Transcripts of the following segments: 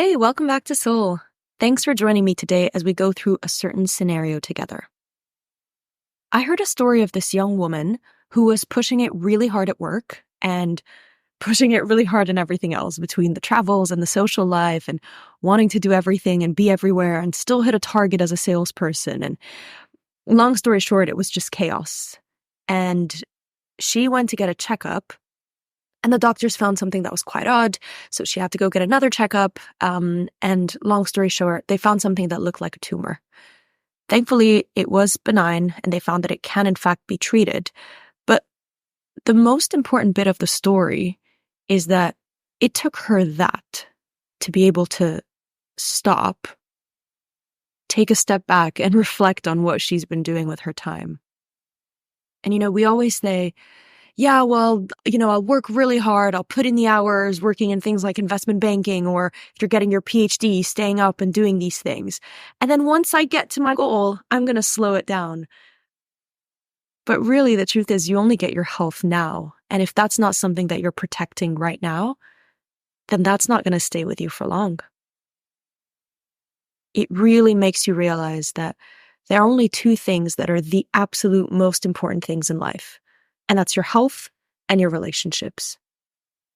Hey, welcome back to Soul. Thanks for joining me today as we go through a certain scenario together. I heard a story of this young woman who was pushing it really hard at work and pushing it really hard in everything else, between the travels and the social life and wanting to do everything and be everywhere and still hit a target as a salesperson. And long story short, it was just chaos. And she went to get a checkup. And the doctors found something that was quite odd, so she had to go get another checkup. And long story short, they found something that looked like a tumor. Thankfully, it was benign, and they found that it can in fact be treated. But the most important bit of the story is that it took her that to be able to stop, take a step back, and reflect on what she's been doing with her time. And we always say, yeah, well, I'll work really hard. I'll put in the hours working in things like investment banking, or if you're getting your PhD, staying up and doing these things. And then once I get to my goal, I'm going to slow it down. But really, the truth is you only get your health now. And if that's not something that you're protecting right now, then that's not going to stay with you for long. It really makes you realize that there are only two things that are the absolute most important things in life. And that's your health and your relationships.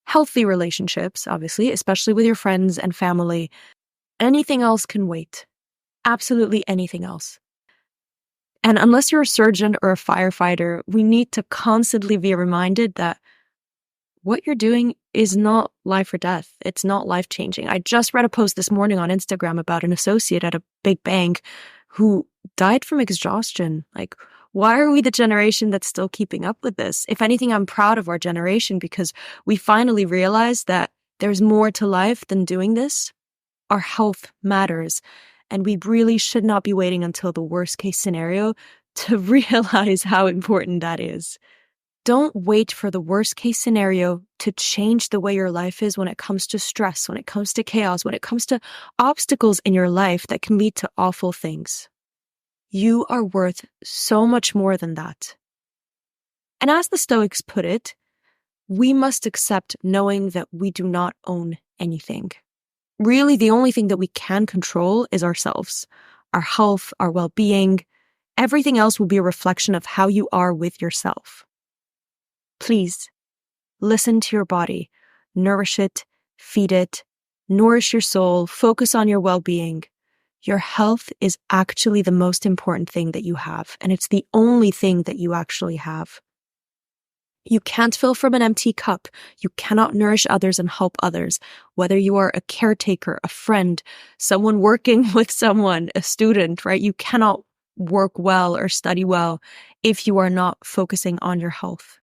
Healthy relationships, obviously, especially with your friends and family. Anything else can wait. Absolutely anything else. And unless you're a surgeon or a firefighter, we need to constantly be reminded that what you're doing is not life or death. It's not life-changing. I just read a post this morning on Instagram about an associate at a big bank who died from exhaustion. Why are we the generation that's still keeping up with this? If anything, I'm proud of our generation because we finally realized that there's more to life than doing this. Our health matters, and we really should not be waiting until the worst case scenario to realize how important that is. Don't wait for the worst case scenario to change the way your life is when it comes to stress, when it comes to chaos, when it comes to obstacles in your life that can lead to awful things. You are worth so much more than that. And as the Stoics put it, we must accept knowing that we do not own anything. Really, the only thing that we can control is ourselves, our health, our well-being. Everything else will be a reflection of how you are with yourself. Please, listen to your body, nourish it, feed it, nourish your soul, focus on your well-being. Your health is actually the most important thing that you have, and it's the only thing that you actually have. You can't fill from an empty cup. You cannot nourish others and help others, whether you are a caretaker, a friend, someone working with someone, a student, right? You cannot work well or study well if you are not focusing on your health.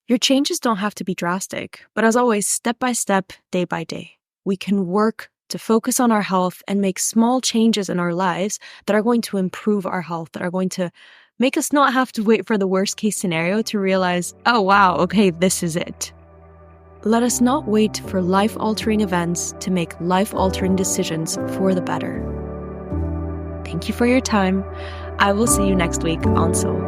Your changes don't have to be drastic, but as always, step by step, day by day. We can work to focus on our health and make small changes in our lives that are going to improve our health, that are going to make us not have to wait for the worst case scenario to realize, oh wow, okay, this is it. Let us not wait for life-altering events to make life-altering decisions for the better. Thank you for your time. I will see you next week on Soul.